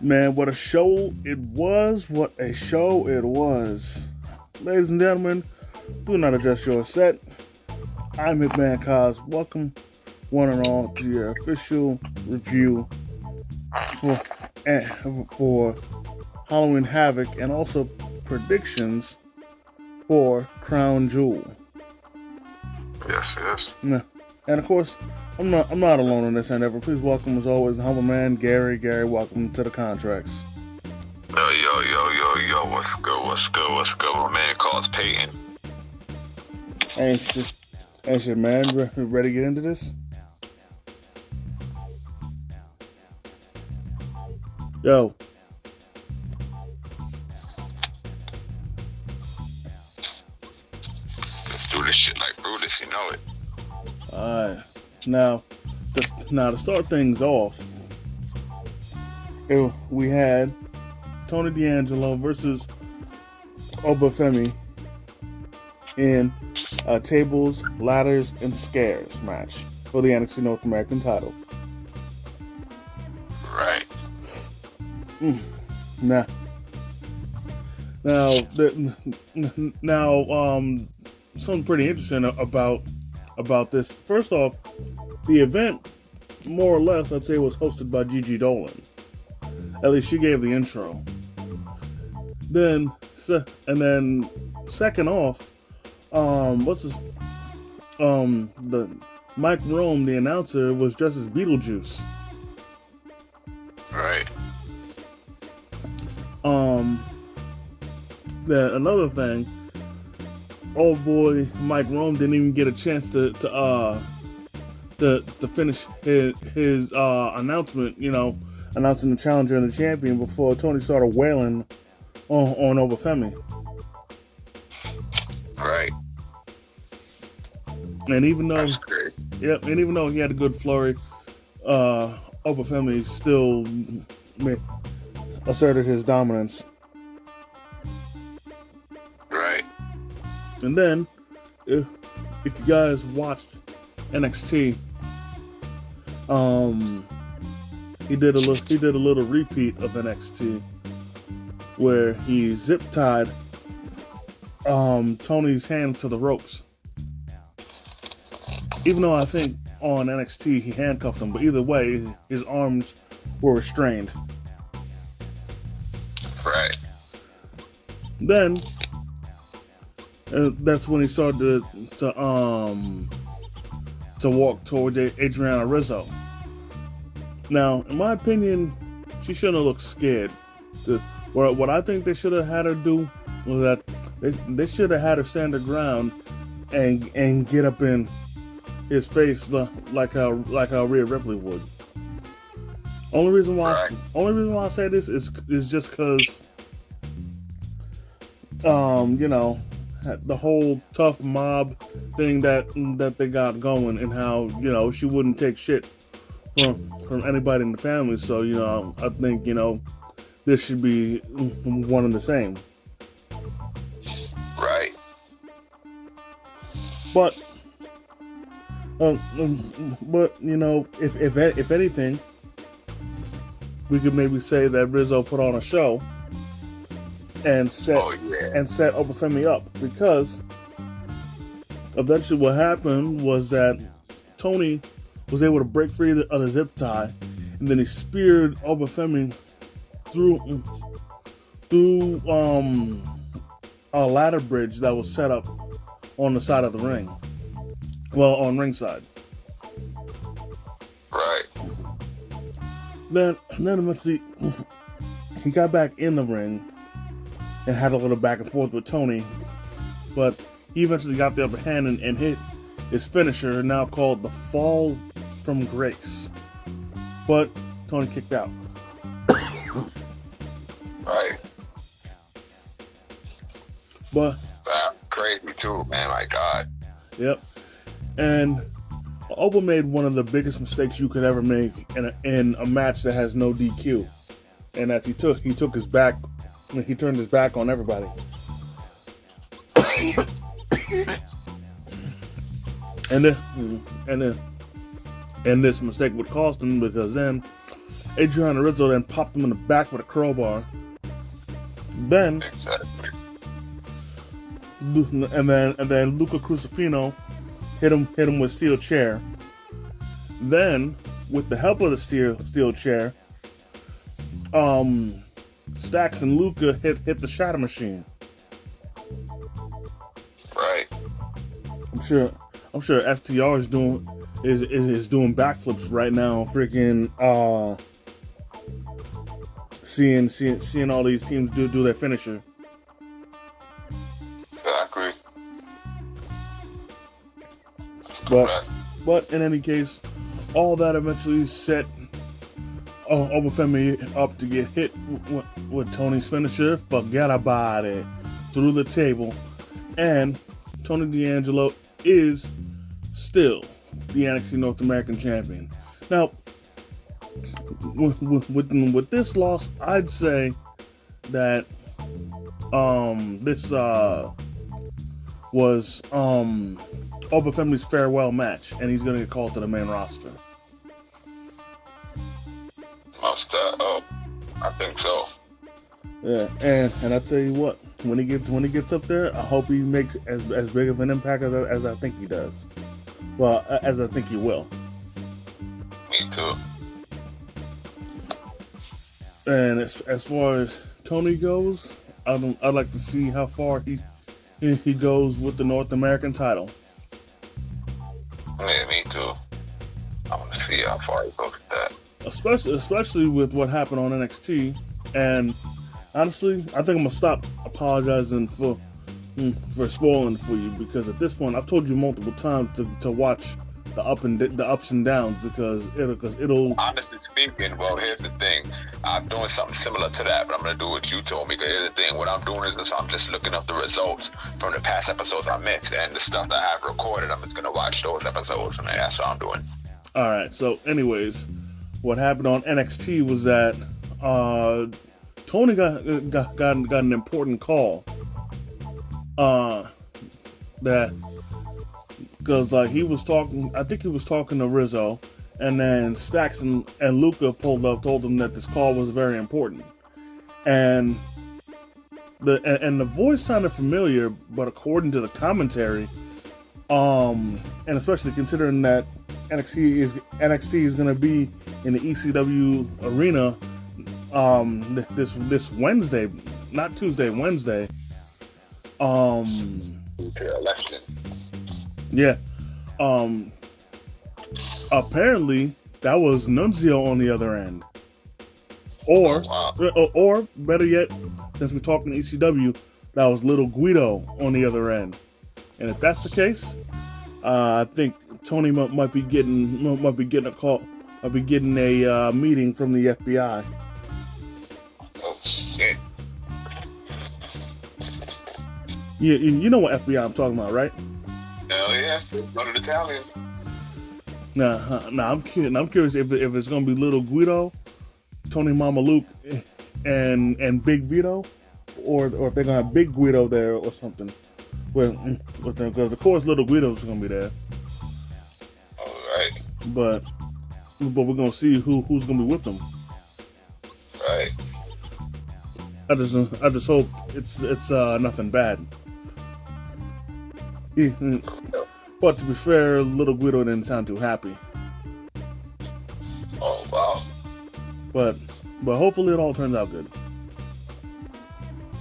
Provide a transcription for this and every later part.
Man, what a show it was. What a show it was. Ladies and gentlemen, do not adjust your set. I'm Hitman Cos. Welcome, one and all, to your official review for, for Halloween Havoc and also predictions for Crown Jewel. Yes. Yeah. And of course, I'm not alone in this endeavor. Please welcome, as always, the humble man, Gary. Gary, welcome to the contracts. Yo, what's good? My man calls Peyton. Ain't shit, man. Ready to get into this? Yo. Let's do this shit like Brutus, you know it. Alright. Now to start things off, we had Tony D'Angelo versus Obafemi in a tables, ladders, and scares match for the NXT North American title. Right. Now, something pretty interesting about this. First off, the event, more or less, I'd say, was hosted by Gigi Dolan. At least she gave the intro. Then second off, the Mike Rome, the announcer, was dressed as Beetlejuice. Right. Then another thing, old boy Mike Rome didn't even get a chance to finish his announcement, announcing the challenger and the champion before Tony started wailing on Obafemi. Right. And even though, that's great. Yep, and even though he had a good flurry, Obafemi still asserted his dominance. Right. And then, if you guys watched NXT, he did a little repeat of NXT where he zip tied Tony's hands to the ropes. Even though I think on NXT he handcuffed him, but either way, his arms were restrained. Right. Then that's when he started to walk towards Adriana Rizzo. Now, in my opinion, she shouldn't have looked scared. What I think they should have had her do was that they should have had her stand her ground and get up in his face like how Rhea Ripley would. Only reason why I say this is just because the whole tough mob thing that they got going, and how she wouldn't take shit from anybody in the family. So I think this should be one and the same. Right. But if anything, we could maybe say that Rizzo put on a show and set Obafemi up, because eventually what happened was that Tony was able to break free of the zip tie, and then he speared Obafemi through a ladder bridge that was set up on the side of the ring. Well, on ringside. Right. Then eventually he got back in the ring and had a little back and forth with Tony, but he eventually got the upper hand and hit his finisher, now called the Fall from Grace. But Tony kicked out. Right. But crazy too, man. My God. Yep. And Oba made one of the biggest mistakes you could ever make in a match that has no DQ, and as he took his back, he turned his back on everybody. and this mistake would cost him, because then Adriana Rizzo then popped him in the back with a crowbar. Then, Exactly. and then Luca Crucifino hit him with steel chair. Then, with the help of the steel chair, Stacks and Luca hit the shatter machine. Right. I'm sure FTR is doing backflips right now. Freaking seeing all these teams do their finisher. Exactly. But in any case, all that eventually set Obafemi up to get hit with Tony's finisher. Forget about it. Through the table. And Tony D'Angelo is still the NXT North American Champion. Now, with this loss, I'd say that this was Obafemi's farewell match, and he's going to get called to the main roster. I think so. Yeah, and I tell you what, when he gets up there, I hope he makes as big of an impact as I think he does. Well, as I think he will. Me too. And as far as Tony goes, I'd like to see how far he goes with the North American title. Yeah, me too. I want to see how far he goes with that. Especially with what happened on NXT. And honestly, I think I'm gonna stop apologizing for spoiling for you, because at this point I've told you multiple times to watch the ups and downs, because it'll. Honestly speaking, well, here's the thing. I'm doing something similar to that, but I'm gonna do what you told me. Because here's the thing. What I'm doing is I'm just looking up the results from the past episodes I missed, and the stuff that I have recorded. I'm just gonna watch those episodes, and that's all I'm doing. All right. So, anyways, what happened on NXT was that Tony got an important call. That because he was talking. I think he was talking to Rizzo, and then Stacks and Luca pulled up, told him that this call was very important, and the voice sounded familiar, but according to the commentary, and especially considering that NXT is going to be in the ECW arena this Wednesday, not Tuesday, Wednesday. Election. Yeah. Apparently that was Nunzio on the other end. Or better yet, since we're talking ECW, that was Little Guido on the other end. And if that's the case, I think Tony might be getting a call, might be getting a meeting from the FBI. Oh shit. Yeah, you know what FBI I'm talking about, right? Hell yeah, not an Italian. Nah, I'm kidding. I'm curious if it's gonna be Little Guido, Tony Mama Luke, and Big Vito, or if they're gonna have Big Guido there or something. With them, because of course Little Guido's gonna be there. All right. But we're gonna see who's gonna be with them. Right. I just hope it's nothing bad. But to be fair, Little Guido didn't sound too happy. Oh wow. But hopefully it all turns out good.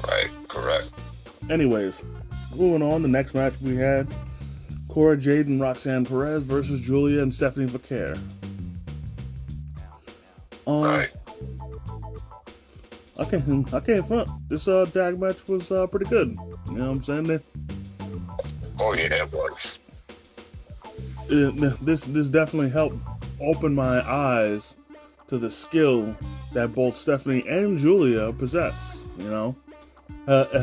Right. Correct. Anyways, moving on, the next match we had Cora Jade and Roxanne Perez versus Julia and Stephanie Vaquer. Right. I can't front. This tag match was pretty good. You know what I'm saying? Oh yeah, it was. This definitely helped open my eyes to the skill that both Stephanie and Julia possess. You know, it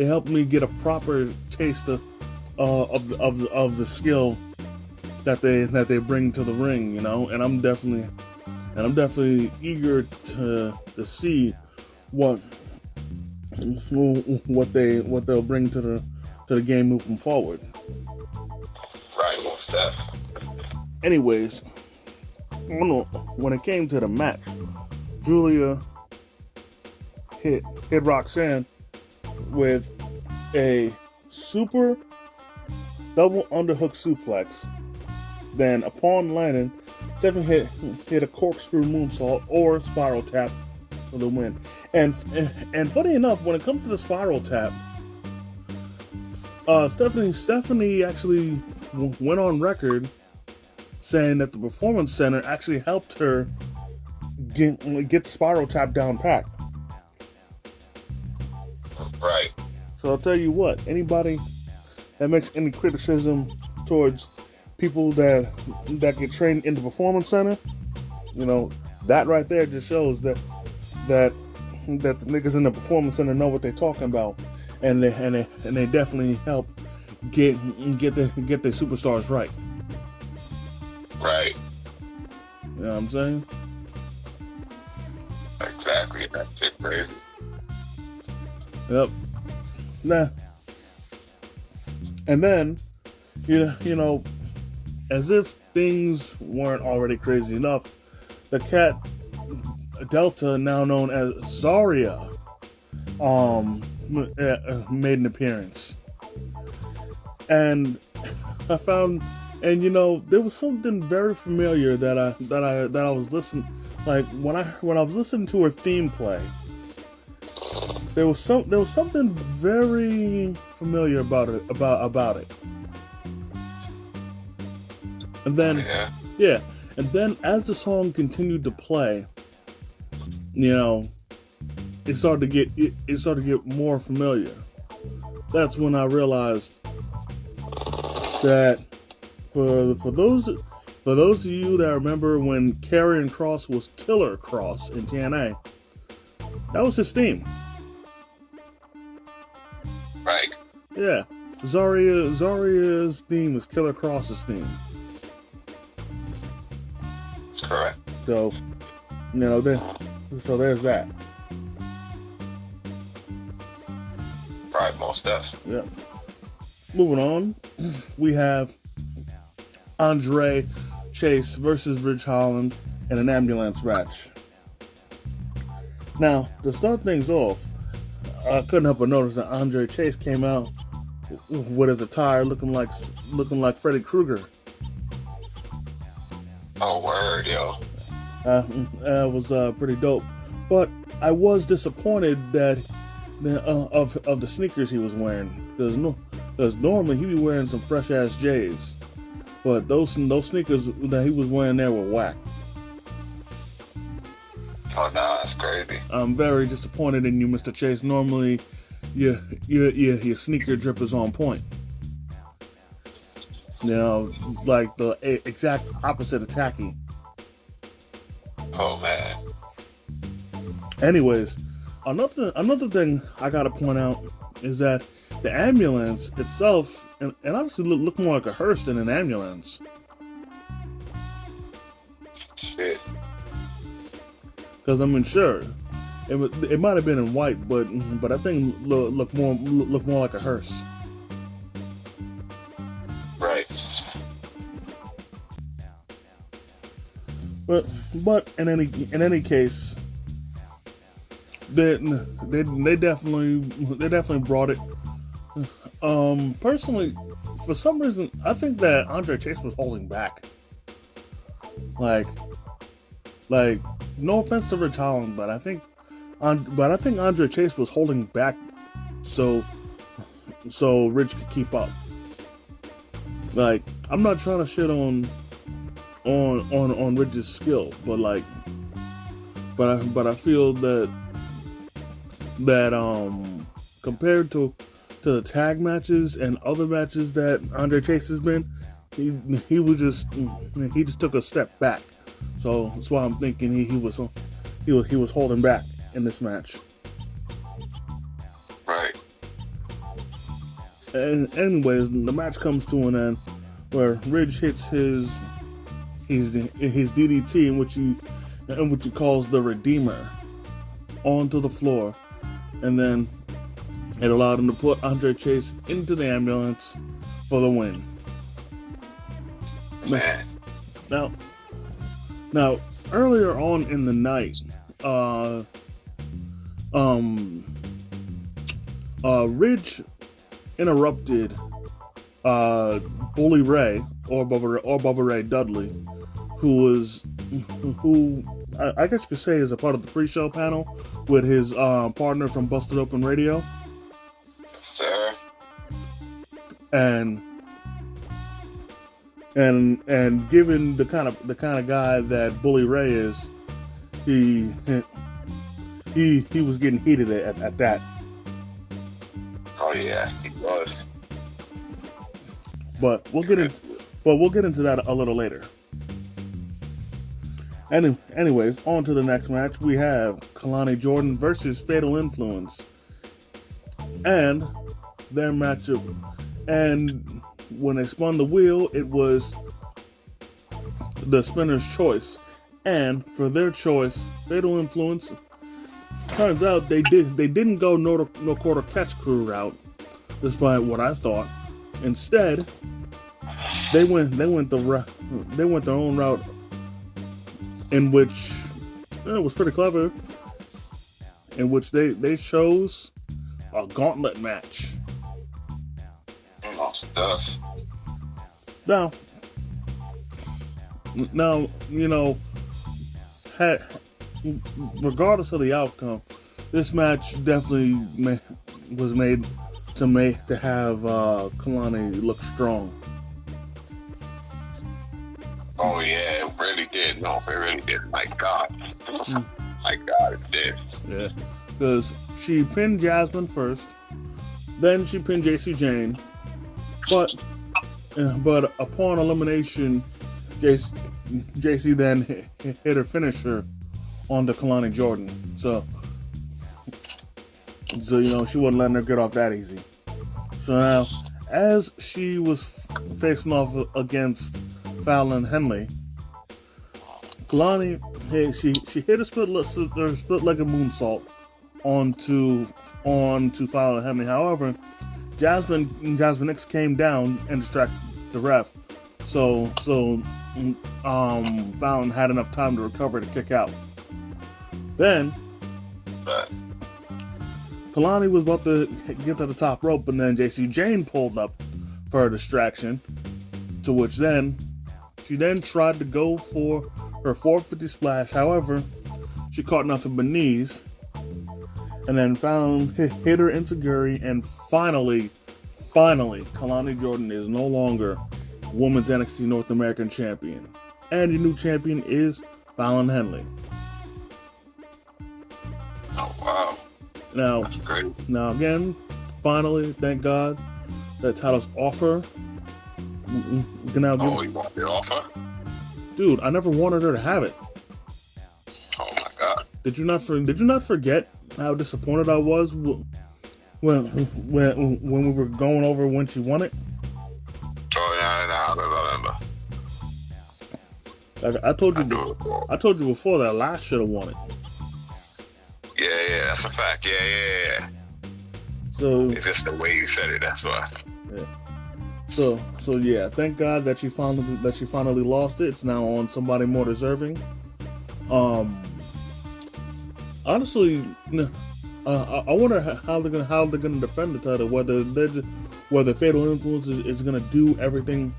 helped me get a proper taste of the skill that they bring to the ring. You know, and I'm definitely eager to see what they'll bring to the game moving forward. Right, most stuff. Anyways, when it came to the match, Julia hit Roxanne with a super double underhook suplex. Then upon landing, Stephanie hit a corkscrew moonsault or spiral tap for the win. And funny enough, when it comes to the spiral tap, Stephanie actually went on record saying that the Performance Center actually helped her get the spiral tap down pat. Right. So I'll tell you what, anybody that makes any criticism towards people that get trained in the Performance Center, you know, that right there just shows that the niggas in the Performance Center know what they're talking about, and they definitely help get their superstars right. Right. You know what I'm saying? Exactly. That's it, crazy. Yep. Nah. And then, you know, as if things weren't already crazy enough, the cat Delta, now known as Zarya, made an appearance, and I found, and you know, there was something very familiar that I was listening, like when I was listening to her theme play. There was something very familiar about it. And then, and then as the song continued to play, you know, it started to get more familiar. That's when I realized that for those of you that remember when Karrion Kross was Killer Kross in TNA, that was his theme. Right. Yeah, Zarya's theme is Killer Kross's theme. Correct. So, you know, so there's that. Right, most definitely. Yeah. Moving on, we have Andre Chase versus Ridge Holland in an ambulance match. Now, to start things off, I couldn't help but notice that Andre Chase came out with his attire looking like Freddy Krueger. Oh, word, yo. It was pretty dope, but I was disappointed that of the sneakers he was wearing, because normally he'd be wearing some fresh ass J's, but those sneakers that he was wearing there were whack. Oh, nah, that's crazy. I'm very disappointed in you, Mr. Chase. Normally, your sneaker drip is on point. You know, like the exact opposite of tacky. Oh, man. Anyways, another thing I gotta point out is that the ambulance itself, and obviously look more like a hearse than an ambulance. Shit. Because I'm sure it might have been in white, but I think look more like a hearse. Right. But in any case, they definitely brought it. Personally, for some reason, I think that Andre Chase was holding back. Like, no offense to Ridge Holland, but I think Andre Chase was holding back so Ridge could keep up. Like, I'm not trying to shit on Ridge's skill, but I feel that compared to the tag matches and other matches that Andre Chase has been, he just took a step back. So that's why I'm thinking he was holding back in this match. Right. And anyways, the match comes to an end where Ridge hits his DDT, in which he calls the Redeemer, onto the floor, and then it allowed him to put Andre Chase into the ambulance for the win. Man. Now, Now, earlier on in the night, Ridge interrupted Bully Ray or Bubba Ray Dudley, who I guess you could say is a part of the pre-show panel with his partner from Busted Open Radio. Sir. And given the kind of guy that Bully Ray is, he was getting heated at that. Oh yeah, he was. But we'll get into that a little later. Anyways, on to the next match. We have Kalani Jordan versus Fatal Influence, and their matchup. And when they spun the wheel, it was the spinner's choice. And for their choice, Fatal Influence, turns out they didn't go no quarter catch crew route, despite what I thought. Instead, they went their own route, in which it was pretty clever. In which they chose a gauntlet match. Stuff. Now, you know, regardless of the outcome, this match definitely was made to have Kalani look strong. Oh yeah, it really did. No, it really did. My God. My God, it did. Yeah, because she pinned Jasmine first, then she pinned JC Jane. But upon elimination, JC then hit her finisher onto Kalani Jordan. So you know, she wasn't letting her get off that easy. So now, as she was facing off against Fallon Henley, Kalani she hit a split-legged moonsault onto Fallon Henley. However, Jasmine X came down and distracted the ref, so Fallon had enough time to recover to kick out. Then Kalani was about to get to the top rope, and then JC Jane pulled up for a distraction, to which she tried to go for her 450 splash. However, she caught nothing but knees. And then Fallon hit her enziguri, and finally, Kalani Jordan is no longer Women's NXT North American Champion. And your new champion is Fallon Henley. Oh, wow. That's great. Now again, finally, thank God, that title's off her. You want the offer? Dude, I never wanted her to have it. Oh my God. Did you not forget how disappointed I was when we were going over when she won it? Oh yeah, I remember. I told you before that Lash should have won it. Yeah, that's a fact. Yeah. So it's just the way you said it. That's why. Yeah. So yeah. Thank God that she finally lost it. It's now on somebody more deserving. Honestly, I wonder how they're gonna defend the title. Whether Fatal Influence is gonna do everything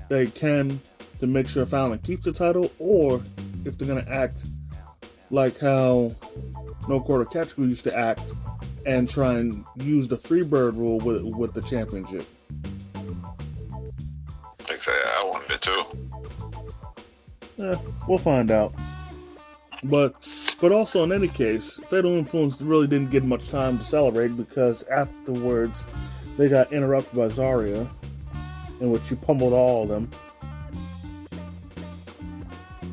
they can to make sure Fallon keeps the title, or if they're gonna act like how No Quarter Catch Crew used to act and try and use the Freebird rule with the championship. Exactly, I wanted it too. We'll find out. But also, in any case, Fatal Influence really didn't get much time to celebrate, because afterwards they got interrupted by Zarya, in which she pummeled all of them.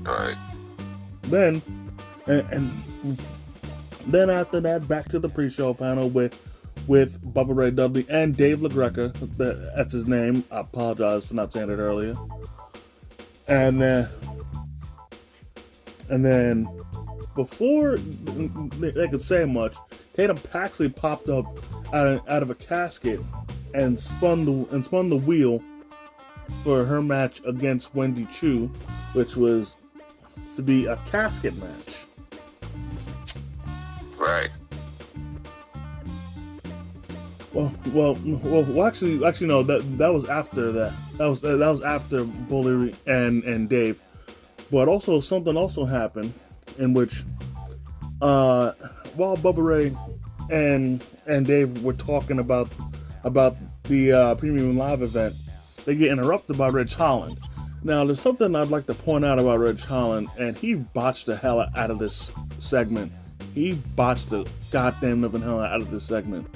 Right. Then after that, back to the pre-show panel with Bubba Ray Dudley and Dave LaGreca. That's his name. I apologize for not saying it earlier. And then before they could say much, Tatum Paxley popped up out of a casket and spun the wheel for her match against Wendy Chu, which was to be a casket match. Right. Well. Actually, no. That was after that. That was after Bully and Dave. But also something also happened in which, while Bubba Ray and Dave were talking about the Premium Live event, they get interrupted by Ridge Holland. Now, there's something I'd like to point out about Ridge Holland, and he botched the hell out of this segment. He botched the goddamn living hell out of this segment,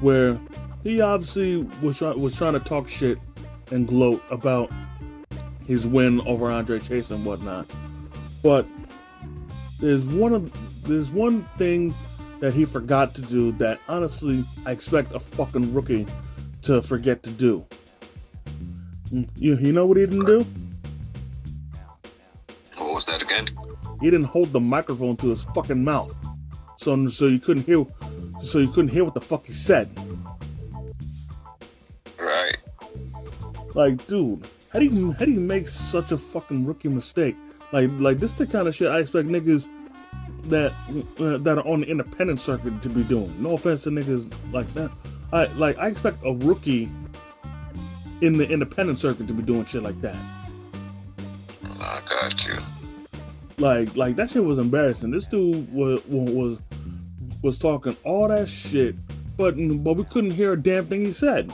where he obviously was trying to talk shit and gloat about his win over Andre Chase and whatnot. But there's one thing that he forgot to do that honestly I expect a fucking rookie to forget to do. You know what he didn't do? What was that again? He didn't hold the microphone to his fucking mouth, so you couldn't hear what the fuck he said. Right. Like, dude, how do you make such a fucking rookie mistake? Like this the kind of shit I expect niggas that are on the independent circuit to be doing. No offense to niggas like that. I expect a rookie in the independent circuit to be doing shit like that. I got you. Like that shit was embarrassing. This dude was talking all that shit, but we couldn't hear a damn thing he said.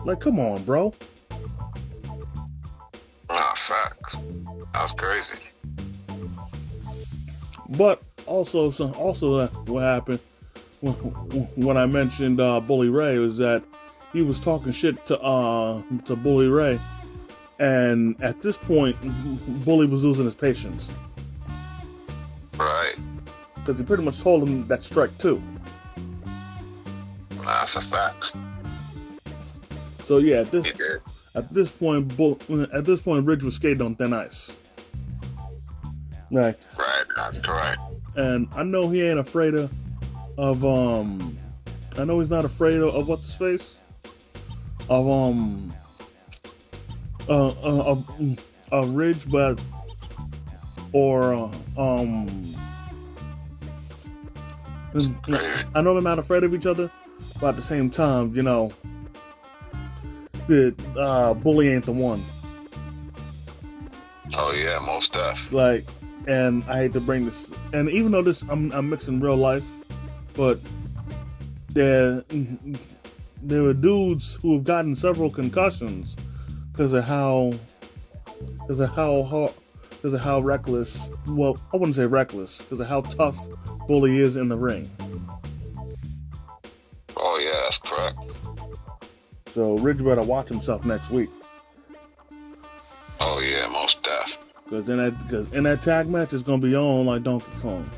Like, come on, bro. Nah, facts. That's crazy. But also what happened when I mentioned Bully Ray was that he was talking shit to Bully Ray, and at this point, Bully was losing his patience. Right. Because he pretty much told him that strike two. That's a fact. So yeah, at this point, Ridge was skating on thin ice. Right. Right. That's correct. And I know he ain't afraid of I know he's not afraid of what's his face? Of Ridge, but I know they're not afraid of each other, but at the same time, you know, the Bully ain't the one. Oh yeah, most def. Like, and I hate to bring this, and even though I'm mixing real life, but there were dudes who have gotten several concussions because of how reckless. Well, I wouldn't say reckless, because of how tough Bully is in the ring. Oh yeah, that's correct. So Ridge better watch himself next week. Oh yeah, most def. Because in that tag match, it's gonna be on like Donkey Kong.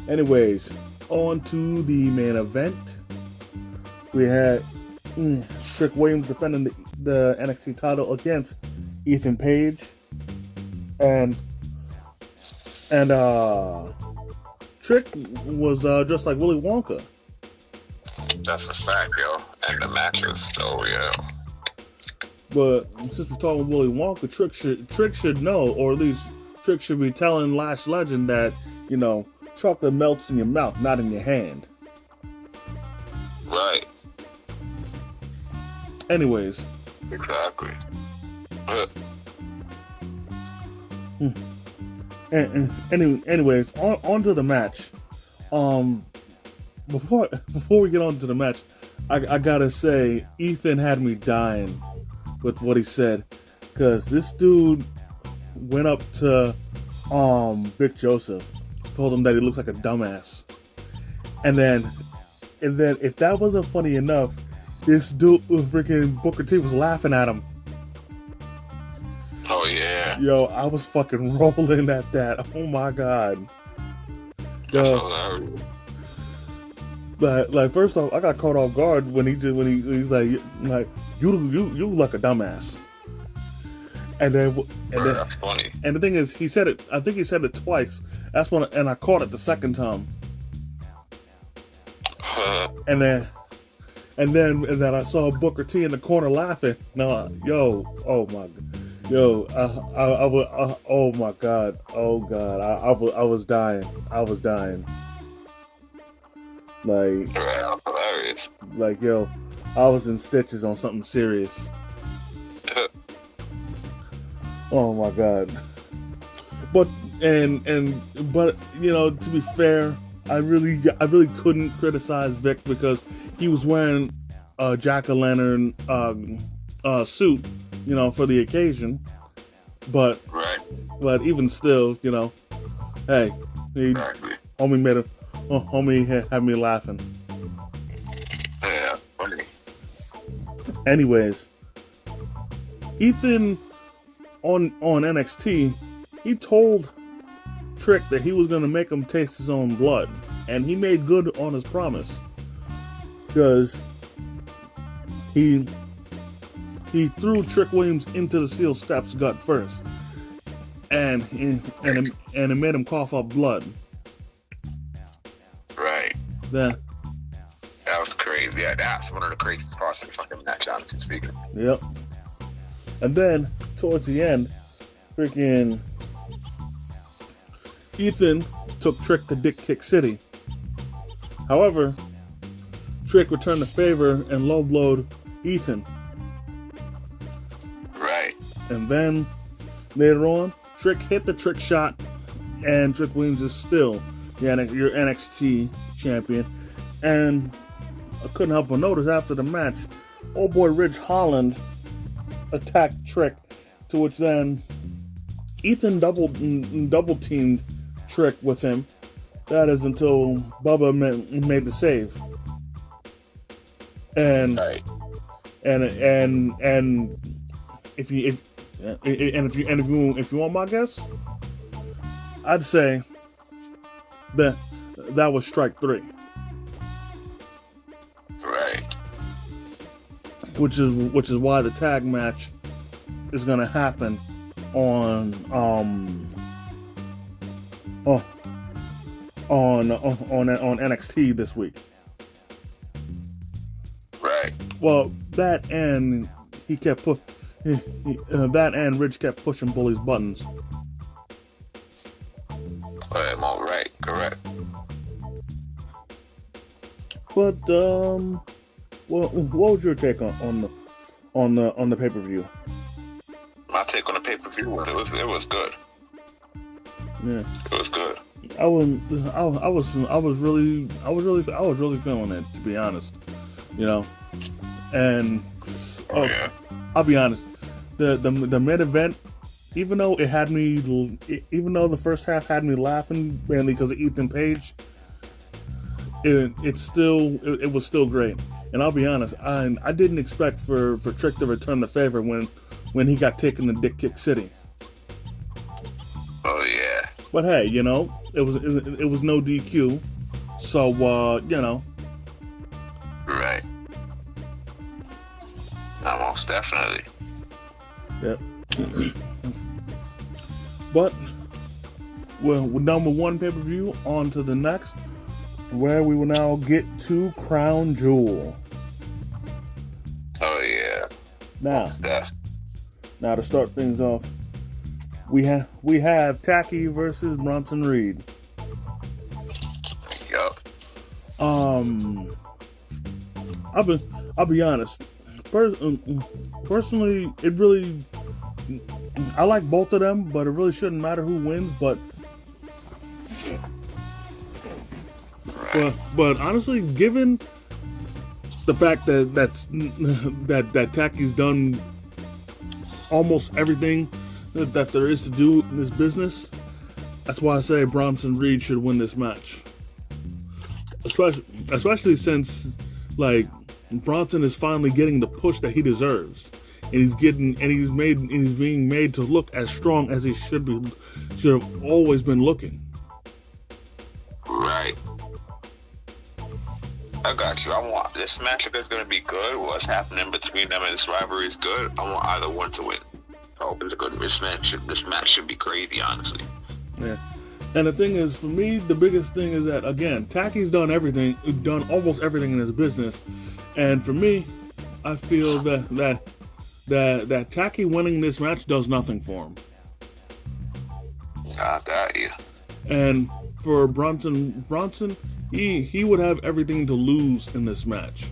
Anyways, on to the main event. We had Trick Williams defending the NXT title against Ethan Page, and Trick was just like Willy Wonka. That's a fact, yo. And the matches, oh yeah. But since we're talking Willy Wonka, Trick should know, or at least Trick should be telling Lash Legend that, you know, chocolate melts in your mouth, not in your hand. Right. Anyways. Exactly. Anyways, on to the match. Before we get on to the match, I gotta say, Ethan had me dying with what he said, because this dude went up to Big Joseph, told him that he looks like a dumbass, and then if that wasn't funny enough, this dude, freaking Booker T, was laughing at him. Oh yeah. Yo, I was fucking rolling at that. Oh my god. Yo. Like first off, I got caught off guard when he's like you like a dumbass. And then that's funny. And the thing is, he said it. I think he said it twice. That's when, and I caught it the second time. And then and then I saw Booker T in the corner laughing. No, yo, oh my, yo, oh my God, oh God, I was dying. I was dying. Like, hilarious. Like, yo, I was in stitches on something serious. Oh my God. But you know, to be fair, I really couldn't criticize Vic because he was wearing a jack-o'-lantern suit, you know, for the occasion. But even still, you know, hey, homie had me laughing. Yeah, funny. Anyways, Ethan on NXT, he told Trick that he was going to make him taste his own blood, and he made good on his promise because he threw Trick Williams into the steel steps gut first, and it made him cough up blood. Right. Yeah. That was crazy. Yeah, that's one of the craziest parts of the fucking match, honestly speaking. Yep. And then towards the end, freaking Ethan took Trick to Dick Kick City. However, Trick returned the favor and low blowed Ethan. Right. And then later on, Trick hit the trick shot, and Trick Williams is still your NXT champion. And I couldn't help but notice after the match, old boy Ridge Holland attacked Trick, to which then Ethan double teamed Trick with him. That is until Bubba made the save. And right. and if you want my guess, I'd say that was strike 3. Right. Which is why the tag match is gonna happen on NXT this week. Right. Well, that and that and Ridge kept pushing Bully's buttons. Right. Correct. But what was your take on the pay-per-view? My take on the pay-per-view was it was good. Yeah, it was good. I was really feeling it, to be honest. You know, and yeah. I'll be honest, the main event, even though the first half had me laughing mainly because of Ethan Page, it was still great. And I'll be honest, I didn't expect for Trick to return the favor when he got taken to Dick Kick City. Oh yeah. But hey, you know, it was no DQ, so you know. Right. Almost definitely. Yep. But we're done with one pay-per-view, on to the next, where we will now get to Crown Jewel. Oh yeah. Now to start things off, we have Tacky versus Bronson Reed. Yup. I'll be honest. Personally, I like both of them, but it really shouldn't matter who wins. But honestly, given the fact that Tacky's done almost everything that there is to do in this business, that's why I say Bronson Reed should win this match. Especially since, like, Bronson is finally getting the push that he deserves, and he's being made to look as strong as he should have always been looking. Right. I got you. I want this matchup is going to be good. What's happening between them and this rivalry is good. I want either one to win. I hope it's a good mismatch. This match should be crazy, honestly. Yeah. And the thing is, for me, the biggest thing is that, again, Tacky's done almost everything in his business. And for me, I feel that Tacky winning this match does nothing for him. I got you. And for Bronson, he would have everything to lose in this match.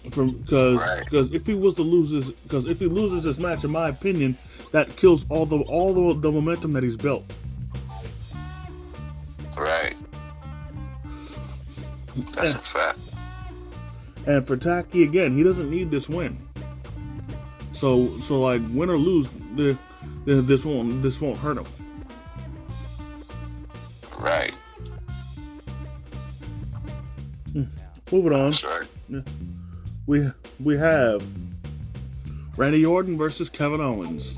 Because if he loses this match, in my opinion, that kills all the momentum that he's built. Right. That's a fact. And for Tacky, again, he doesn't need this win. So like, win or lose, this won't hurt him. Right. Moving on. That's right. We have Randy Orton versus Kevin Owens.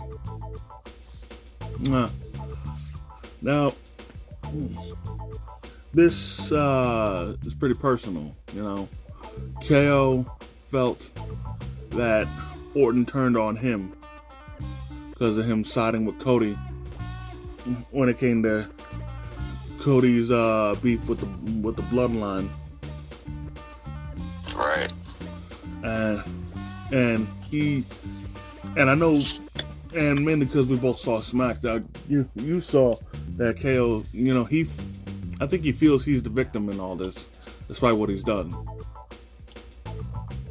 Now, this is pretty personal, you know. KO felt that Orton turned on him because of him siding with Cody when it came to Cody's beef with the bloodline. Right. And I know, and mainly because we both saw SmackDown, you saw that KO, you know, I think he feels he's the victim in all this, despite what he's done.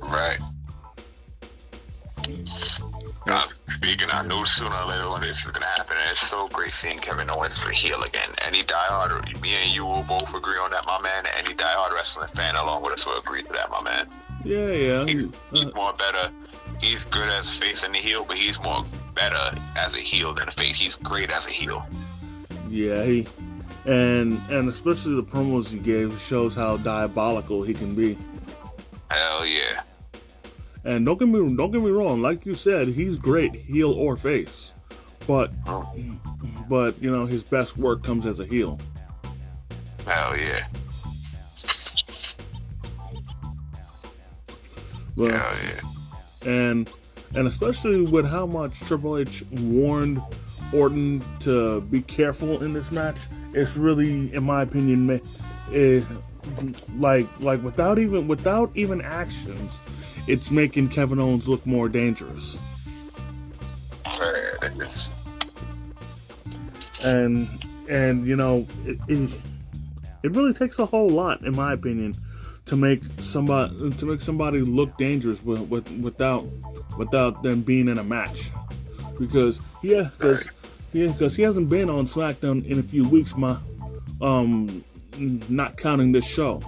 Right. Speaking, I knew sooner or later when this is gonna happen, and it's so great seeing Kevin Owens for heel again. Any diehard, me and you will both agree on that, my man. Any diehard wrestling fan along with us will agree to that, my man. Yeah. He's more better. He's good as a face and a heel, but he's more better as a heel than a face. He's great as a heel. Yeah, and especially the promos he gave shows how diabolical he can be. Hell yeah. And don't get me wrong, like you said, he's great, heel or face. But you know, his best work comes as a heel. Hell yeah. But, hell yeah. And especially with how much Triple H warned Orton to be careful in this match, it's really, in my opinion, like without even actions, it's making Kevin Owens look more dangerous. And you know, it really takes a whole lot, in my opinion, to make somebody look dangerous without them being in a match, because he hasn't been on SmackDown in a few weeks, not counting this show,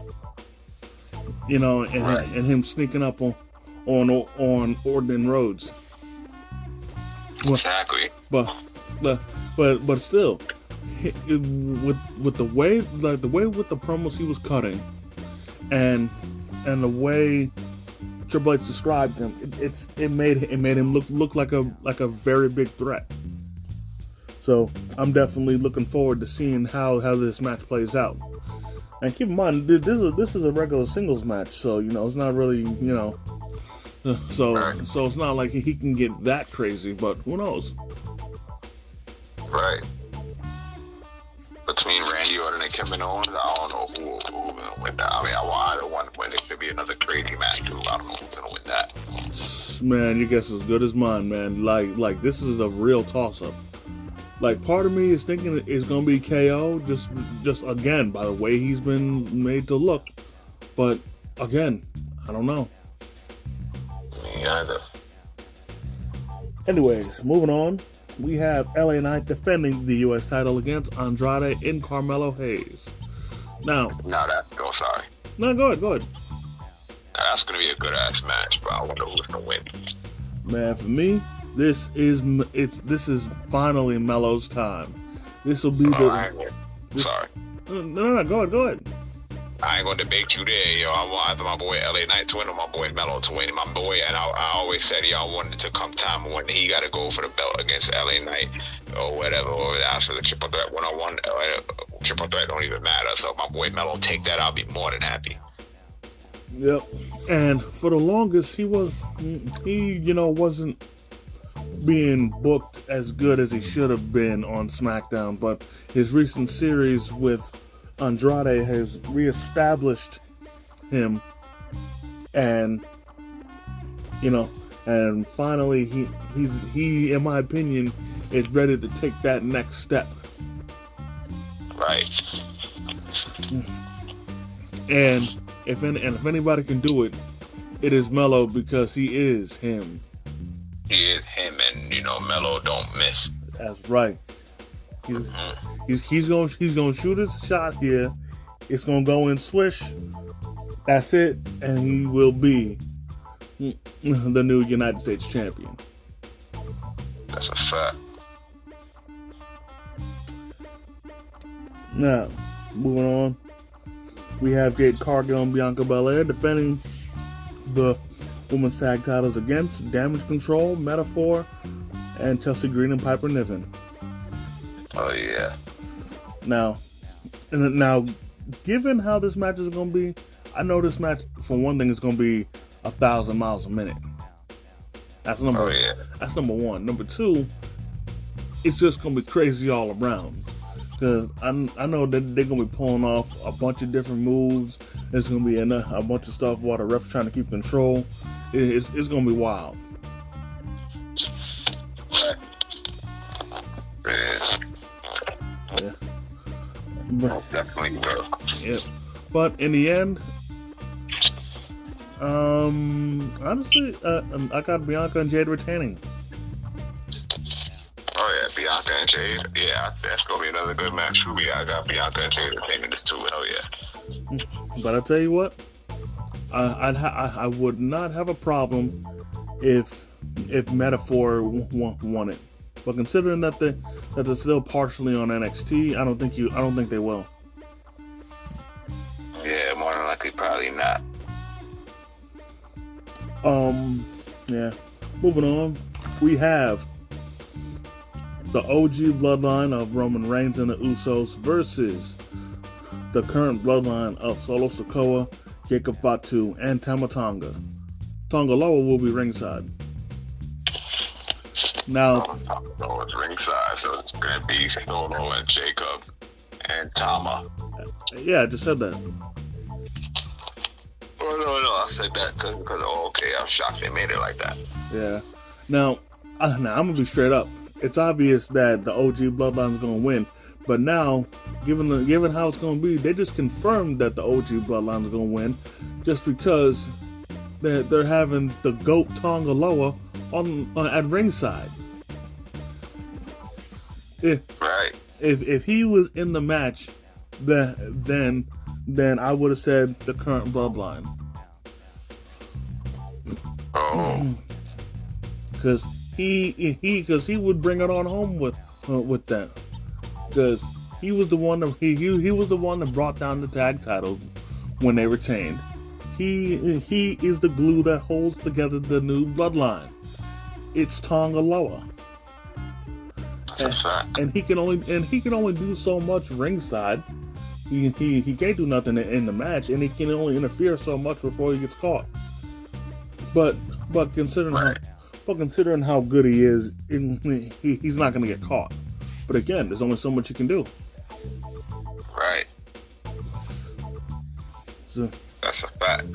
you know, and him sneaking up on Orton and Rhodes. Exactly. But still, with the way with the promos he was cutting, and the way Triple H described him, it made him look like a very big threat. So I'm definitely looking forward to seeing how this match plays out. And keep in mind, this is a regular singles match, so you know it's not really, you know, so it's not like he can get that crazy, but who knows? Right. Between Randy Orton and Kevin Owens, I don't know who will win that. I mean, I want either one to win. It could be another crazy match too. I don't know who's gonna win that. Man, your guess is as good as mine, man. Like this is a real toss-up. Like, part of me is thinking it's gonna be KO, just again by the way he's been made to look. But again, I don't know. Me either. Anyways, moving on. We have LA Knight defending the U.S. title against Andrade and Carmelo Hayes. Now, sorry. No, go ahead. That's gonna be a good ass match, but I wonder who's gonna win. Man, for me, this is finally Melo's time. This will be Sorry. No, go ahead. I ain't gonna debate you there, yo. I want either my boy LA Knight to win or my boy Melo to win. My boy, and I always said, yo, I wanted to come time when he got to go for the belt against LA Knight or whatever, or ask for the triple threat one-on-one. Triple threat don't even matter. So if my boy Melo take that, I'll be more than happy. Yep. And for the longest, he wasn't being booked as good as he should have been on SmackDown, but his recent series with Andrade has reestablished him, and and finally he in my opinion is ready to take that next step. Right. And if anybody can do it, it is Melo, because he is him. He is him, and Melo don't miss. That's right. He's gonna shoot his shot here. It's gonna go in swish. That's it, and he will be the new United States champion. That's a fact. Now, moving on, we have Jade Cargill and Bianca Belair defending the women's tag titles against Damage Control, Metaphor, and Chelsea Green and Piper Niven. Oh yeah. Now, given how this match is going to be, I know this match, for one thing, is going to be 1,000 miles a minute. That's number one. Number two, it's just going to be crazy all around. Because I know that they're going to be pulling off a bunch of different moves. There's going to be a bunch of stuff while the ref's trying to keep control. It's going to be wild. Yeah. Most definitely will. Yeah. But in the end, honestly, I got Bianca and Jade retaining. Oh yeah, Bianca and Jade. Yeah, that's gonna be another good match for me. I got Bianca and Jade retaining this too. Hell yeah. But I tell you what, I would not have a problem if Metaphor won it. But considering that they're still partially on NXT, I don't think they will. Yeah, more than likely, probably not. Yeah. Moving on, we have the OG bloodline of Roman Reigns and the Usos versus the current bloodline of Solo Sikoa, Jacob Fatu, and Tama Tonga. Tonga Loa will be ringside. Now, it's ringside, so it's gonna be Solo and Jacob and Tama. Yeah, I just said that. Oh no, I said that because okay, I'm shocked they made it like that. Yeah. Now I'm gonna be straight up. It's obvious that the OG bloodline is gonna win, but now, given how it's gonna be, they just confirmed that the OG bloodline is gonna win, just because they're having the GOAT Tonga Loa on at ringside. If he was in the match, then I would have said the current bloodline. Oh. Because he would bring it on home with them. Because he was the one that he was the one that brought down the tag titles when they retained. He is the glue that holds together the new bloodline. It's Tonga Loa. And he can only do so much ringside. He can't do nothing in the match, and he can only interfere so much before he gets caught. But considering how good he is, he's not going to get caught. But again, there's only so much he can do. Right. So that's a fact.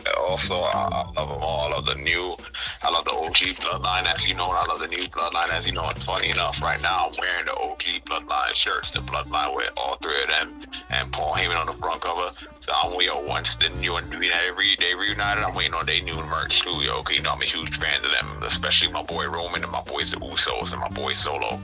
And also, I love them all. I love the OG bloodline, as you know, and I love the new bloodline, as you know. And funny enough, right now I'm wearing the OG bloodline shirts, the bloodline with all three of them, and Paul Heyman on the front cover. So I'm waiting once the new and they reunited. I'm waiting on their new merch too, yo. Cause I'm a huge fan of them, especially my boy Roman and my boys the Usos and my boy Solo.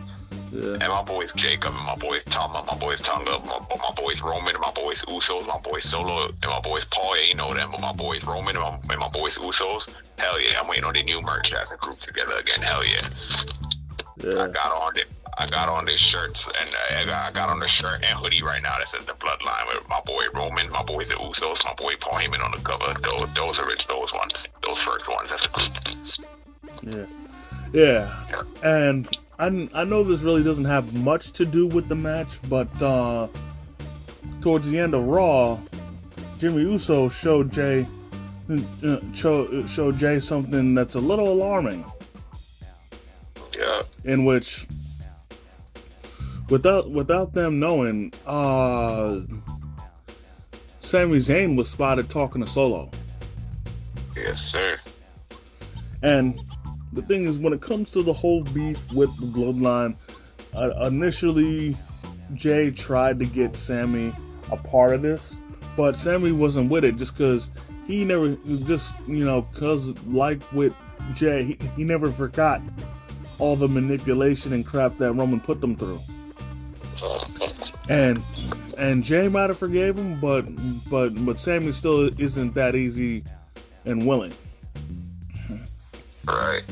Yeah. And my boys Jacob and my boys Tama, my boys Tonga, my boys Roman and my boys Usos, my boys Solo and my boys Paul, yeah, you know them, but my boys Roman and my boys Usos, hell yeah, I'm waiting on the new merch as a group together again, hell yeah. Yeah. I got on this shirt, and I got on the shirt and hoodie right now that says the bloodline with my boy Roman, my boys the Usos, my boy Paul Heyman on the cover. Those ones, those first ones as a group. Yeah. And I know this really doesn't have much to do with the match, but towards the end of Raw, Jimmy Uso showed Jay something that's a little alarming. in which, without them knowing, Sami Zayn was spotted talking to Solo. Yes, sir. And the thing is, when it comes to the whole beef with the Bloodline, initially Jay tried to get Sami a part of this, but Sami wasn't with it just because he never, just, because like with Jay, he never forgot all the manipulation and crap that Roman put them through. And Jay might have forgave him, but Sami still isn't that easy and willing. Right.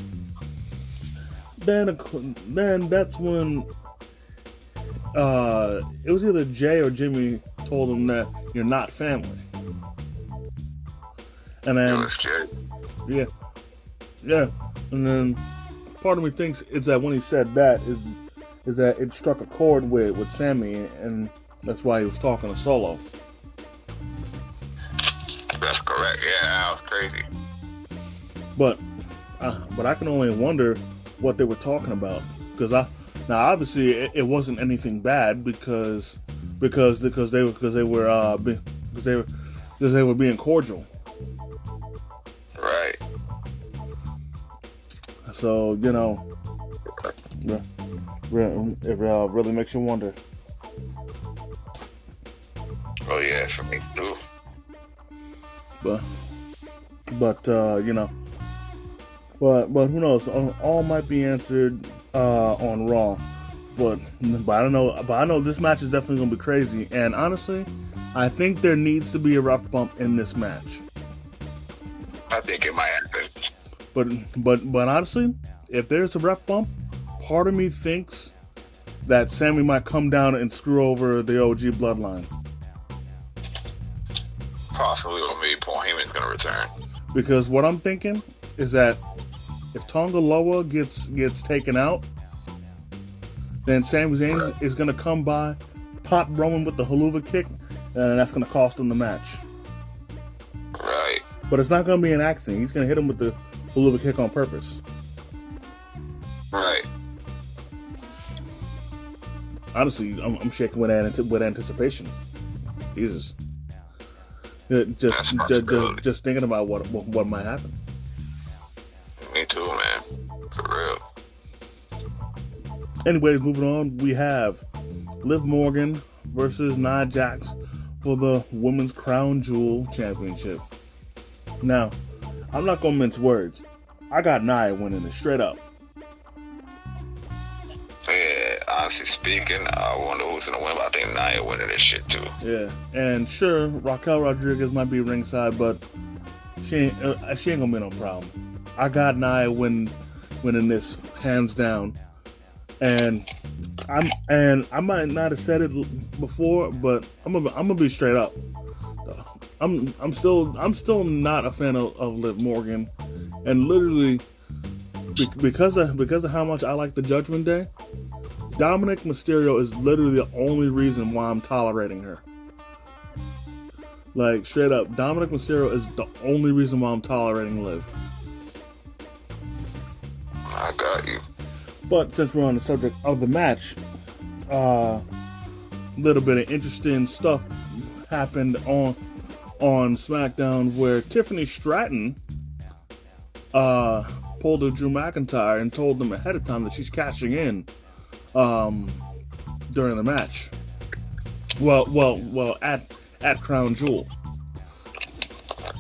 Then that's when it was either Jay or Jimmy told him that you're not family. And then It was Jay. Yeah. And then part of me thinks is that when he said that is that it struck a chord with Sami, and that's why he was talking to Solo. That's correct. Yeah, that was crazy. But I can only wonder what they were talking about, because now obviously it wasn't anything bad because they were being cordial. Right. So it really makes you wonder. Oh yeah, for me too. But who knows? All might be answered on Raw, but I don't know. But I know this match is definitely gonna be crazy. And honestly, I think there needs to be a ref bump in this match. I think it might happen. But honestly, if there's a ref bump, part of me thinks that Sami might come down and screw over the OG Bloodline. Possibly, or maybe Paul Heyman's gonna return. Because what I'm thinking is that if Tonga Loa gets taken out, then Sami Zayn is gonna come by, pop Roman with the haluva kick, and that's gonna cost him the match. Right. But it's not gonna be an accident. He's gonna hit him with the haluva kick on purpose. Right. Honestly, I'm shaking with anticipation. Jesus. Just thinking about what might happen. Me too, man. For real. Anyways, moving on, we have Liv Morgan versus Nia Jax for the Women's Crown Jewel Championship. Now, I'm not gonna mince words. I got Nia winning it straight up. Yeah, honestly speaking, I wonder who's gonna win, but I think Nia winning this shit too. Yeah, and sure, Raquel Rodriguez might be ringside, but she ain't gonna be no problem. I got Nia winning this hands down, and I might not have said it before, but I'm gonna be straight up. I'm still not a fan of Liv Morgan, and literally because of how much I like the Judgment Day, Dominic Mysterio is literally the only reason why I'm tolerating her. Like, straight up, Dominic Mysterio is the only reason why I'm tolerating Liv. I got you. But since we're on the subject of the match, little bit of interesting stuff happened on SmackDown where Tiffany Stratton pulled a Drew McIntyre and told them ahead of time that she's cashing in during the match. Well, at Crown Jewel.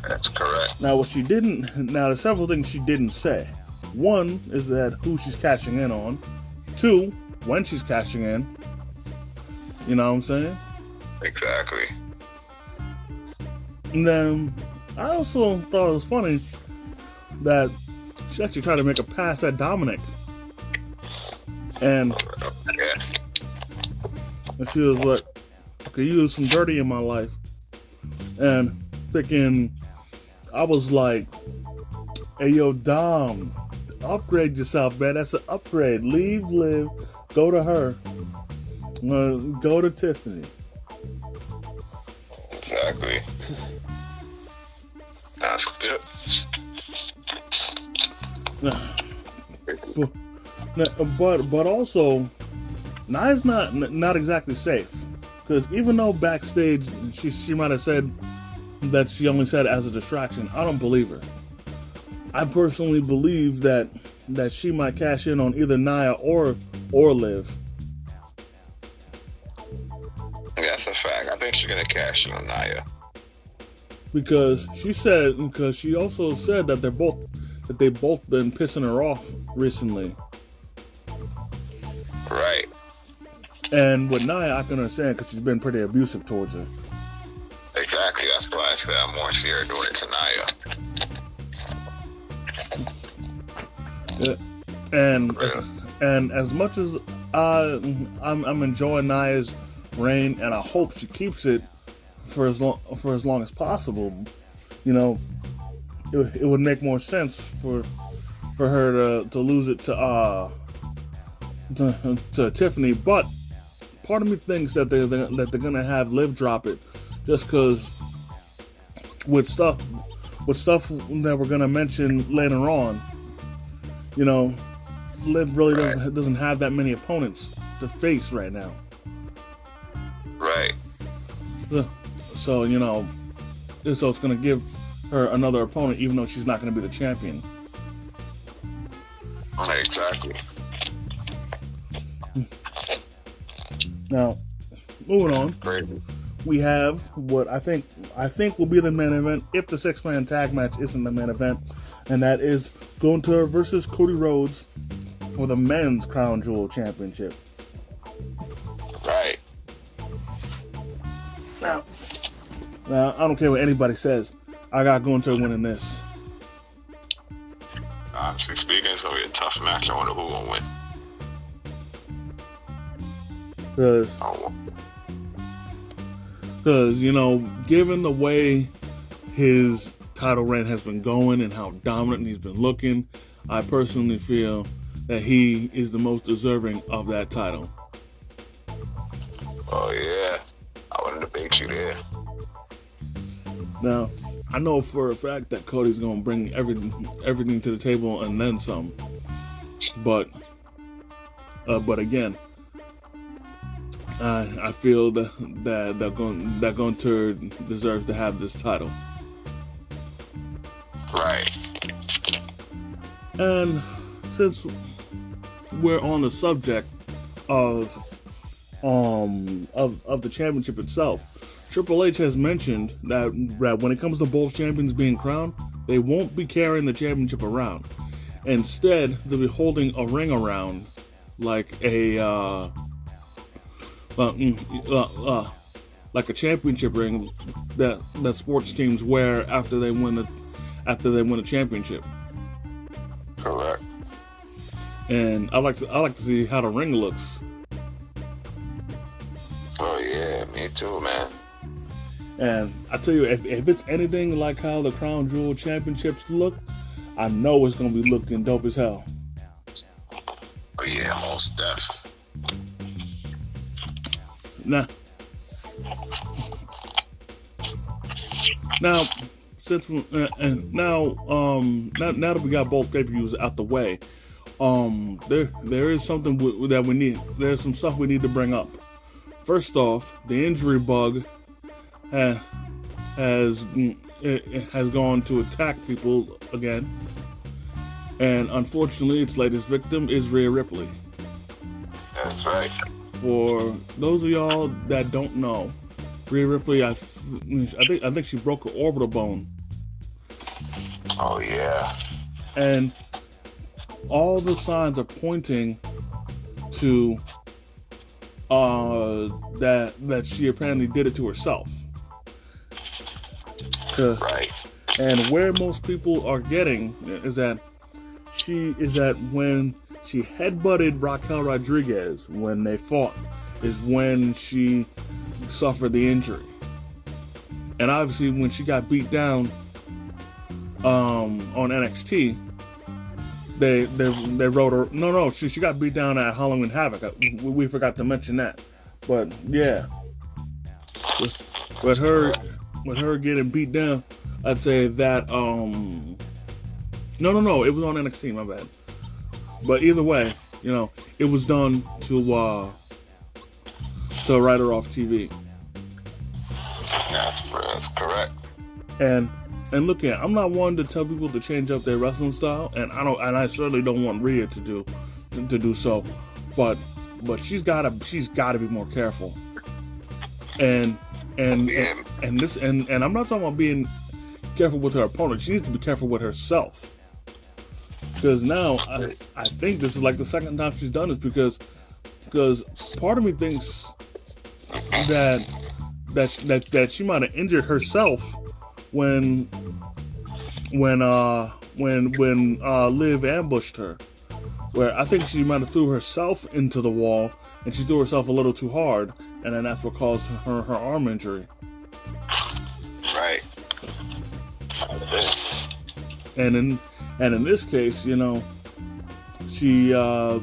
That's correct. Now, there's several things she didn't say. One is that who she's cashing in on. Two, when she's cashing in. You know what I'm saying? Exactly. And then I also thought it was funny that she actually tried to make a pass at Dominic. And she was like, I could use some dirty in my life. And thinking, I was like, hey, yo, Dom, upgrade yourself, man. That's an upgrade. Leave Liv, go to her. Go to Tiffany. Exactly. That's good. But also, Nia's not exactly safe, because even though backstage she might have said that she only said it as a distraction, I don't believe her. I personally believe that she might cash in on either Nia or Liv. That's a fact. I think she's gonna cash in on Nia. Because she also said that they both been pissing her off recently. Right. And with Nia, I can understand because she's been pretty abusive towards her. Exactly. That's why I said I'm more serious doing it to Nia. Yeah. And as much as I'm enjoying Nia's reign, and I hope she keeps it for as long as possible, you know, it would make more sense for her to lose it to Tiffany. But part of me thinks that they're gonna have Liv drop it, just because with stuff that we're gonna mention later on, you know, Liv really doesn't have that many opponents to face right now. Right. So, you know, so it's going to give her another opponent, even though she's not going to be the champion. Exactly. Now, moving on, we have what I think will be the main event if the 6-man tag match isn't the main event, and that is Gunther versus Cody Rhodes for the men's Crown Jewel Championship. Right. Now, I don't care what anybody says. I got Gunther winning this. Honestly speaking, it's going to be a tough match. I wonder who will win. Because, you know, given the way his title reign has been going and how dominant he's been looking, I personally feel that he is the most deserving of that title. Oh, yeah. I wouldn't debate you there. Now, I know for a fact that Cody's going to bring everything to the table and then some. But again, I feel that Gunther deserves to have this title. Right. And since we're on the subject of the championship itself, Triple H has mentioned that when it comes to both champions being crowned, they won't be carrying the championship around. Instead, they'll be holding a ring around, like a championship ring that sports teams wear after they win a championship. Correct. And I like to see how the ring looks. Oh yeah, me too, man. And I tell you, if it's anything like how the Crown Jewel Championships look, I know it's gonna be looking dope as hell. Oh yeah, most def. Now since now that we got both pay-per-views out the way, there is something that we need. There's some stuff we need to bring up. First off, the injury bug has gone to attack people again, and unfortunately, its latest victim is Rhea Ripley. That's right. For those of y'all that don't know, Rhea Ripley, I think she broke her orbital bone. Oh yeah. And all the signs are pointing to that she apparently did it to herself. Right. And where most people are getting is that when she headbutted Raquel Rodriguez when they fought, is when she suffered the injury. And obviously, when she got beat down on NXT, they wrote her. No, she got beat down at Halloween Havoc. We forgot to mention that. But yeah, with her getting beat down, I'd say that no, it was on NXT. My bad. But either way, You know, it was done to write her off TV. That's correct. And look at, I'm not one to tell people to change up their wrestling style, and I certainly don't want Rhea to do so, but she's gotta be more careful. And I'm not talking about being careful with her opponent. She needs to be careful with herself. Because now I think this is like the second time she's done this, because part of me thinks that she might have injured herself when Liv ambushed her, where I think she might have threw herself into the wall, and she threw herself a little too hard, and then that's what caused her arm injury. Right. And in this case, you know, she did a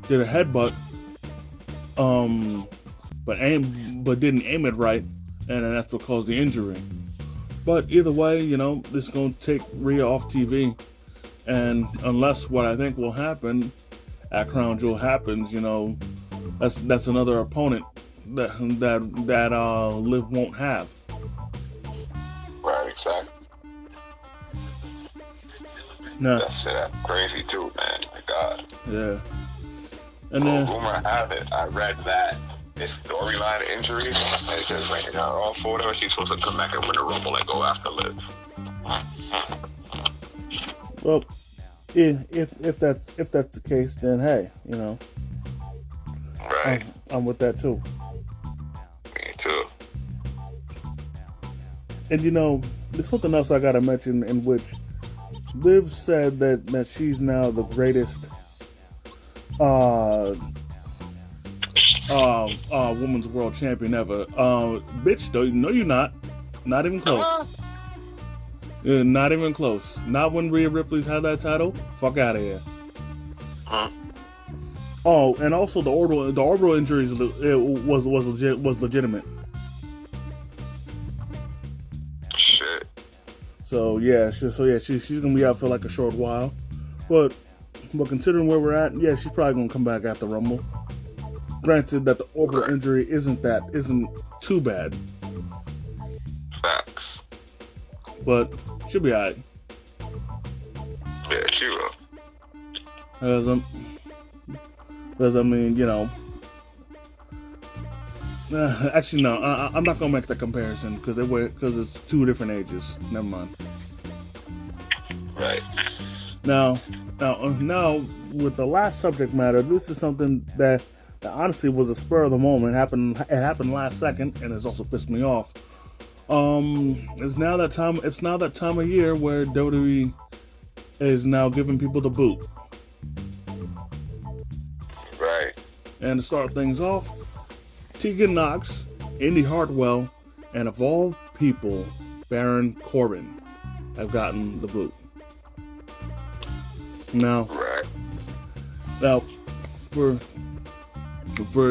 headbutt, but didn't aim it right, and then that's what caused the injury. But either way, you know, this is going to take Rhea off TV, and unless what I think will happen at Crown Jewel happens, you know, that's another opponent that Liv won't have. Right, exactly. No. That's crazy too, man. My God. Yeah. And then rumor have it, I read that this storyline injury is just bringing her off for whatever. She's supposed to come back and win the Rumble and go after Liv. Well, if that's the case, then hey, you know, right. I'm with that too. Me too. And you know, there's something else I gotta mention, in which Liv said that she's now the greatest women's world champion ever. Bitch, no, you're not. Not even close. Not even close. Not when Rhea Ripley's had that title. Fuck out of here. Oh, and also the orbital injuries was legitimate. Shit. So yeah, she's gonna be out for like a short while, but considering where we're at, yeah, she's probably gonna come back at the Rumble. Granted that the orbital injury isn't too bad. Facts. But she'll be alright. Yeah, she will. Because I mean, you know. Actually, no. I'm not gonna make that comparison because it's two different ages. Never mind. Right. Now, with the last subject matter, this is something that honestly was a spur of the moment. It happened last second, and it's also pissed me off. It's now that time of year where WWE is now giving people the boot. Right. And to start things off, Tegan Knox, Indy Hartwell, and of all people, Baron Corbin have gotten the boot. Now, for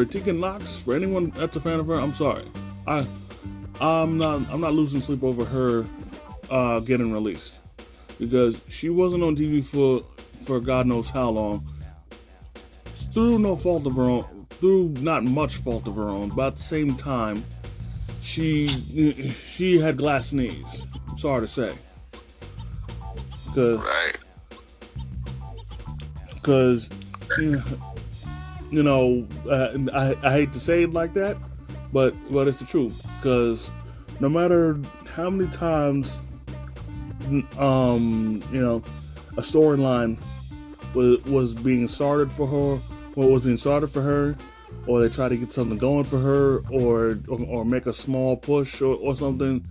Tegan Knox, for anyone that's a fan of her, I'm sorry. I'm not losing sleep over her getting released, because she wasn't on TV for God knows how long, through no fault of her own. Through not much fault of her own, but at the same time, she had glass knees. I'm sorry to say, because you know, I hate to say it like that, but it's the truth. Because no matter how many times, you know, a storyline was being started for her. Or they try to get something going for her, or make a small push or something,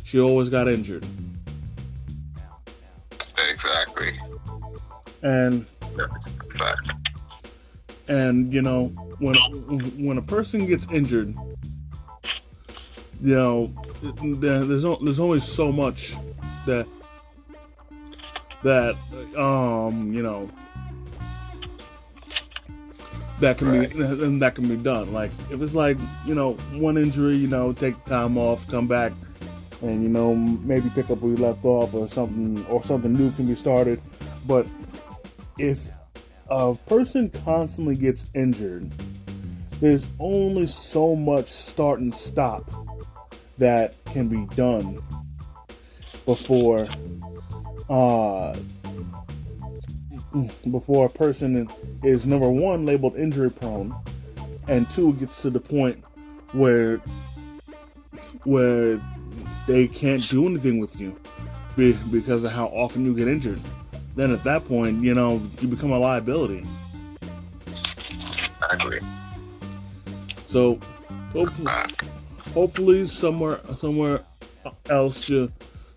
she always got injured. Exactly. And you know, when a person gets injured, you know, there's only so much that you know, that can be done. Like, if it's like, you know, one injury, you know, take time off, come back, and, you know, maybe pick up where you left off, or something new can be started. But if a person constantly gets injured, there's only so much start and stop that can be done before before a person is, number one, labeled injury prone, and two, gets to the point where they can't do anything with you because of how often you get injured. Then at that point, you become a liability. I agree. So hopefully somewhere else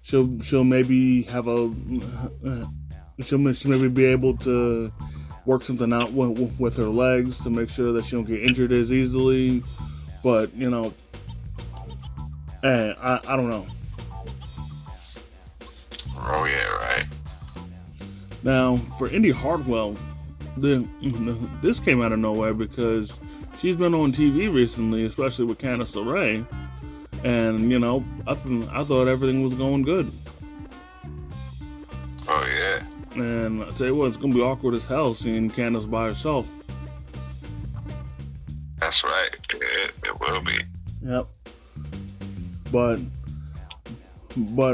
she'll maybe have she'll maybe be able to work something out with her legs to make sure that she don't get injured as easily. But I don't know. Oh yeah, right. Now for Indy Hartwell, this came out of nowhere because she's been on TV recently, especially with Candice LeRae, and I thought everything was going good. Oh yeah. And I tell you what, it's gonna be awkward as hell seeing Candice by herself. That's right. It will be. Yep. But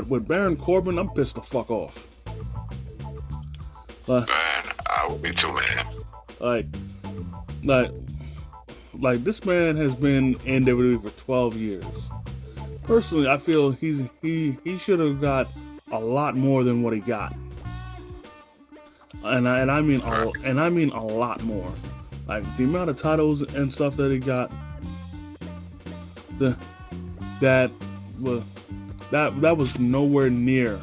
with Baron Corbin, I'm pissed the fuck off. Man, I will be too, man. Like this man has been in WWE for 12 years. Personally, I feel he should have got a lot more than what he got. And I mean a lot more. Like the amount of titles and stuff that he got, that was nowhere near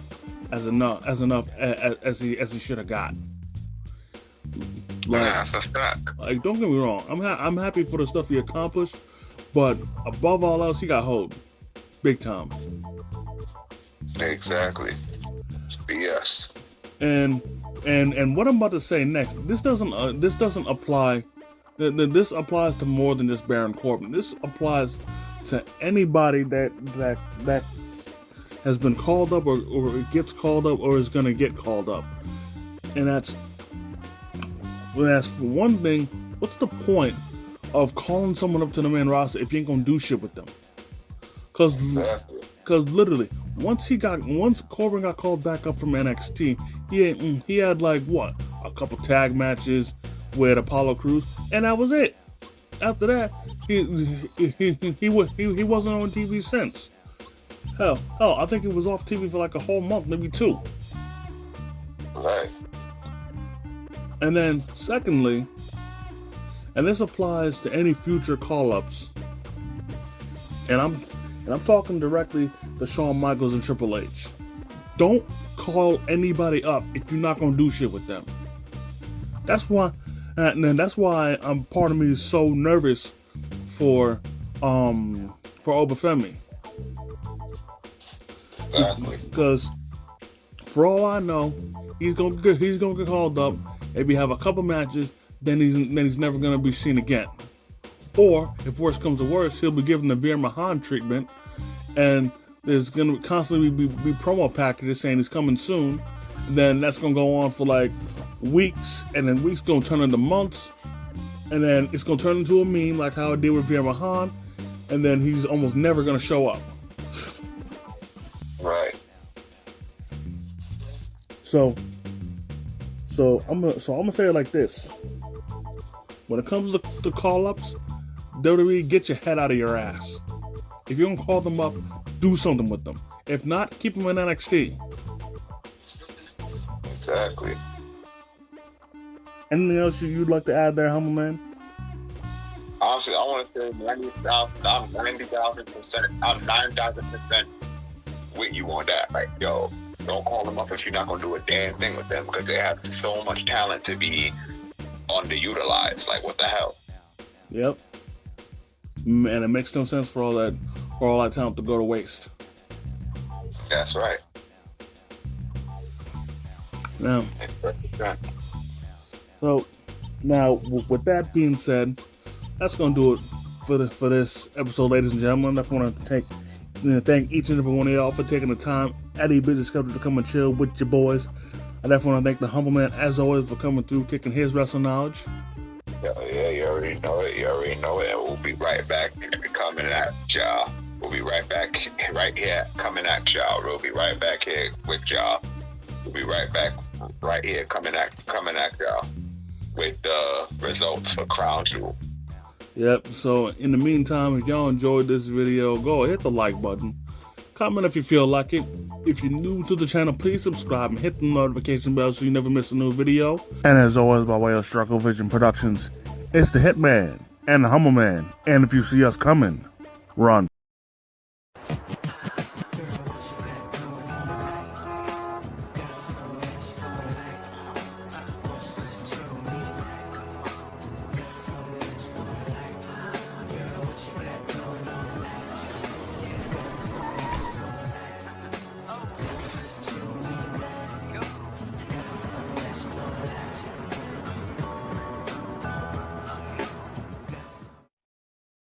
as enough as he should have got. Like, don't get me wrong, I'm happy for the stuff he accomplished, but above all else, he got hold, big time. Exactly. BS. And what I'm about to say next, this doesn't apply. This applies to more than just Baron Corbin. This applies to anybody that has been called up or gets called up or is going to get called up. And that's for one thing, what's the point of calling someone up to the main roster if you ain't going to do shit with them? Because literally, once Corbin got called back up from NXT, he had like what, a couple tag matches with Apollo Crews, and that was it. After that, he wasn't on TV since. Hell, I think he was off TV for like a whole month, maybe 2. Right. And then, secondly, and this applies to any future call-ups, and I'm talking directly to Shawn Michaels and Triple H. Don't call anybody up if you're not gonna do shit with them. That's why, and that's why part of me is so nervous for Obafemi. Exactly. Because for all I know, he's gonna get called up, maybe have a couple matches, then he's never gonna be seen again. Or if worse comes to worse, he'll be given the Veer Mahan treatment, and there's gonna constantly be promo packages saying he's coming soon. And then that's gonna go on for like weeks, and then weeks gonna turn into months, and then it's gonna turn into a meme like how it did with Veer Mahan, and then he's almost never gonna show up. Right. So I'm gonna say it like this: when it comes to call-ups, WWE, get your head out of your ass. If you don't call them up, do something with them. If not, keep them in NXT. Exactly. Anything else you'd like to add there, Humble Man? Honestly, I want to say 90,000%. I'm 9,000% with you on that. Like, yo, don't call them up if you're not going to do a damn thing with them, because they have so much talent to be underutilized. Like, what the hell? Yep. And it makes no sense for all that talent to go to waste. That's right. Now, so now with that being said, that's gonna do it for this episode, ladies and gentlemen. I want to thank each and every one of y'all for taking the time out of your busy schedule to come and chill with your boys. I definitely want to thank the Humble Man, as always, for coming through, kicking his wrestling knowledge. Yeah, you already know it. And we'll be right back coming at y'all. We'll be right back right here coming at y'all. We'll be right back here with y'all. We'll be right back right here coming at y'all with the results for Crown Jewel. Yep, so in the meantime, if y'all enjoyed this video, go hit the like button. Comment if you feel like it. If you're new to the channel, please subscribe and hit the notification bell so you never miss a new video. And as always, by way of Struggle Vision Productions, it's the Hitman and the Humble Man. And if you see us coming, run.